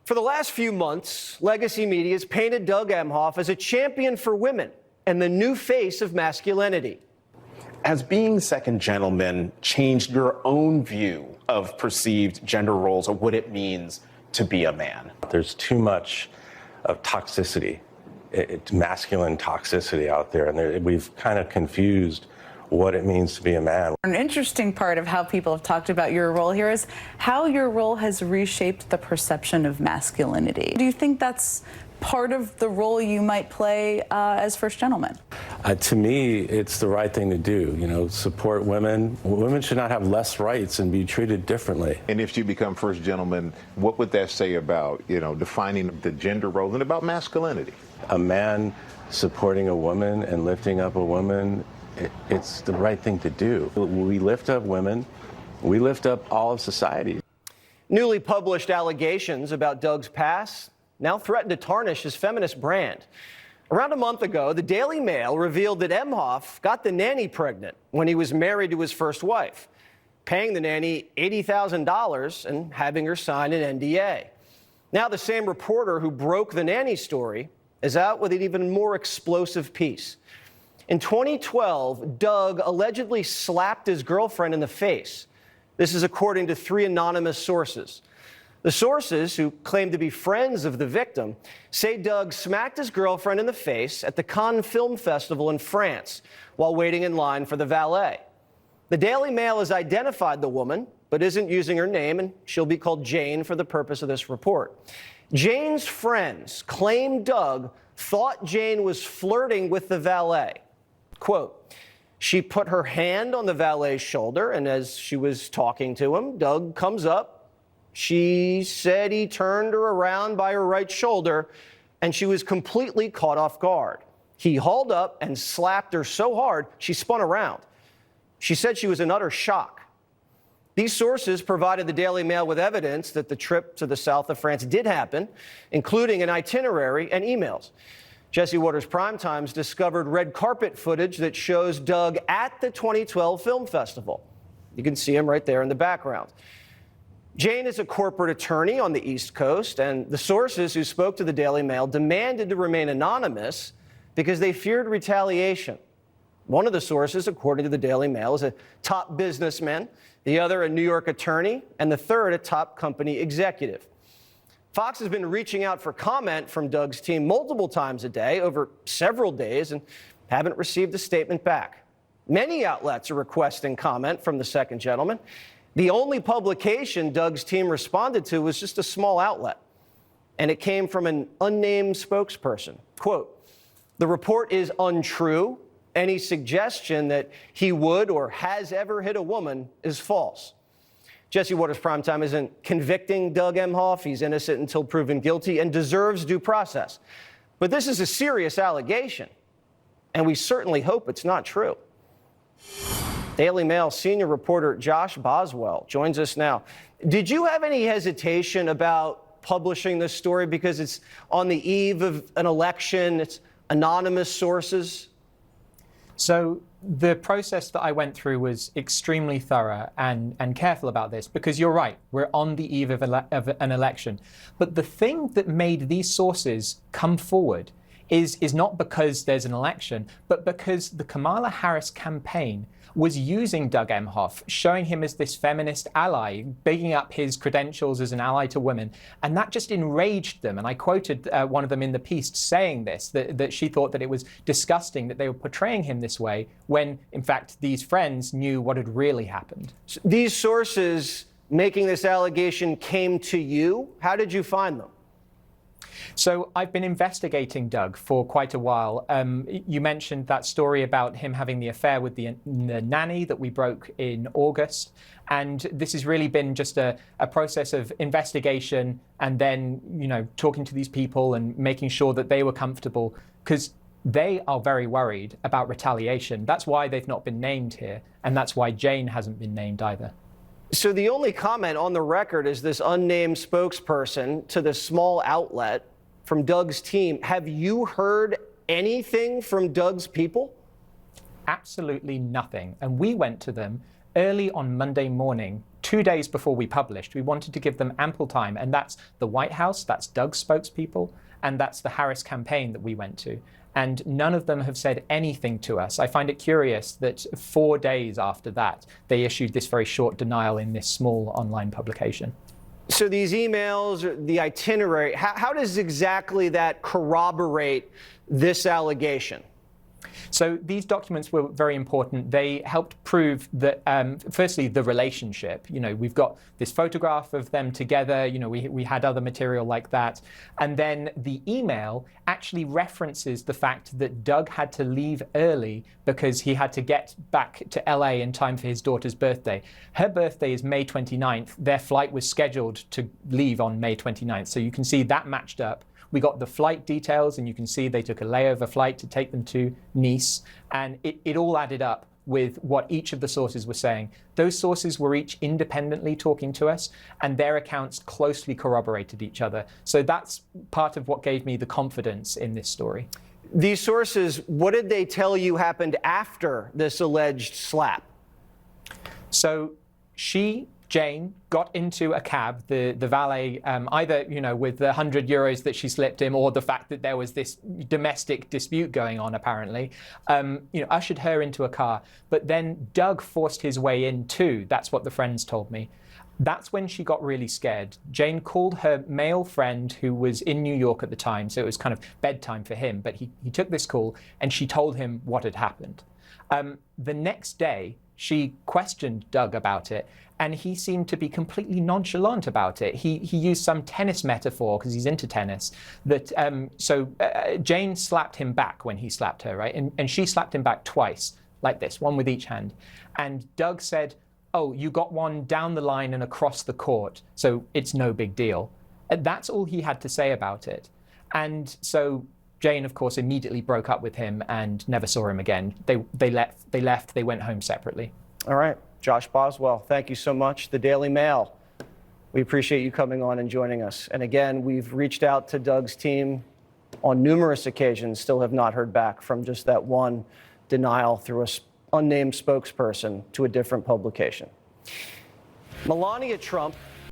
For the last few months, legacy media has painted Doug Emhoff as a champion for women and the new face of masculinity. Has being second gentleman changed your own view of perceived gender roles or what it means to be a man? There's too much of toxicity, masculine toxicity out there, and we've kind of confused what it means to be a man. An interesting part of how people have talked about your role here is how your role has reshaped the perception of masculinity. Do you think that's part of the role you might play as first gentleman? To me, it's the right thing to do. You know, support women. Women should not have less rights and be treated differently. And if you become first gentleman, what would that say about, defining the gender role and about masculinity? A man supporting a woman and lifting up a woman, it's the right thing to do. We lift up women, we lift up all of society. Newly published allegations about Doug's past now threaten to tarnish his feminist brand. Around a month ago, the Daily Mail revealed that Emhoff got the nanny pregnant when he was married to his first wife, paying the nanny $80,000 and having her sign an NDA. Now the same reporter who broke the nanny story is out with an even more explosive piece. In 2012, Doug allegedly slapped his girlfriend in the face. This is according to 3 anonymous sources. The sources, who claim to be friends of the victim, say Doug smacked his girlfriend in the face at the Cannes Film Festival in France while waiting in line for the valet. The Daily Mail has identified the woman, but isn't using her name, and she'll be called Jane for the purpose of this report. Jane's friends claim Doug thought Jane was flirting with the valet. Quote, she put her hand on the valet's shoulder, and as she was talking to him, Doug comes up. She said he turned her around by her right shoulder, and she was completely caught off guard. He hauled up and slapped her so hard, she spun around. She said she was in utter shock. These sources provided the Daily Mail with evidence that the trip to the south of France did happen, including an itinerary and emails. Jesse Watters' PrimeTime's discovered red carpet footage that shows Doug at the 2012 film festival. You can see him right there in the background. Jane is a corporate attorney on the East Coast, and the sources who spoke to the Daily Mail demanded to remain anonymous because they feared retaliation. One of the sources, according to the Daily Mail, is a top businessman, the other a New York attorney, and the third a top company executive. Fox has been reaching out for comment from Doug's team multiple times a day over several days and haven't received a statement back. Many outlets are requesting comment from the second gentleman. The only publication Doug's team responded to was just a small outlet, and it came from an unnamed spokesperson. Quote, the report is untrue. Any suggestion that he would or has ever hit a woman is false. Jesse Watters' PrimeTime isn't convicting Doug Emhoff. He's innocent until proven guilty and deserves due process. But this is a serious allegation, and we certainly hope it's not true. Daily Mail senior reporter Josh Boswell joins us now. Did you have any hesitation about publishing this story because it's on the eve of an election, it's anonymous sources? So the process that I went through was extremely thorough and careful about this, because you're right, we're on the eve of an election. But the thing that made these sources come forward is not because there's an election, but because the Kamala Harris campaign was using Doug Emhoff, showing him as this feminist ally, bigging up his credentials as an ally to women. And that just enraged them. And I quoted one of them in the piece saying this, that she thought that it was disgusting that they were portraying him this way when, in fact, these friends knew what had really happened. These sources making this allegation came to you. How did you find them? So I've been investigating Doug for quite a while. You mentioned that story about him having the affair with the nanny that we broke in August. And this has really been just a process of investigation and then, talking to these people and making sure that they were comfortable, because they are very worried about retaliation. That's why they've not been named here. And that's why Jane hasn't been named either. So the only comment on the record is this unnamed spokesperson to the small outlet from Doug's team. Have you heard anything from Doug's people? Absolutely nothing. And we went to them early on Monday morning 2 days before we published. We wanted to give them ample time, and that's the White House, that's Doug's spokespeople, and that's the Harris campaign that we went to. And none of them have said anything to us. I find it curious that 4 days after that, they issued this very short denial in this small online publication. So these emails, the itinerary, how does exactly that corroborate this allegation? So these documents were very important. They helped prove that, firstly, the relationship. We've got this photograph of them together. We had other material like that. And then the email actually references the fact that Doug had to leave early because he had to get back to LA in time for his daughter's birthday. Her birthday is May 29th. Their flight was scheduled to leave on May 29th. So you can see that matched up. We got the flight details, and you can see they took a layover flight to take them to Nice, and it all added up with what each of the sources were saying. Those sources were each independently talking to us, and their accounts closely corroborated each other. So that's part of what gave me the confidence in this story. These sources, what did they tell you happened after this alleged slap? So Jane got into a cab, the valet, either with the €100 that she slipped him, or the fact that there was this domestic dispute going on, apparently, ushered her into a car. But then Doug forced his way in too. That's what the friends told me. That's when she got really scared. Jane called her male friend who was in New York at the time, so it was kind of bedtime for him. But he took this call, and she told him what had happened. The next day, she questioned Doug about it, and he seemed to be completely nonchalant about it. He used some tennis metaphor, because he's into tennis, that Jane slapped him back when he slapped her, right? And she slapped him back twice, like this, one with each hand. And Doug said, "Oh, you got one down the line and across the court, so it's no big deal." And that's all he had to say about it. And so Jane, of course, immediately broke up with him and never saw him again. They left, they went home separately. All right. Josh Boswell, thank you so much. The Daily Mail, we appreciate you coming on and joining us. And again, we've reached out to Doug's team on numerous occasions, still have not heard back from just that one denial through an unnamed spokesperson to a different publication. Melania Trump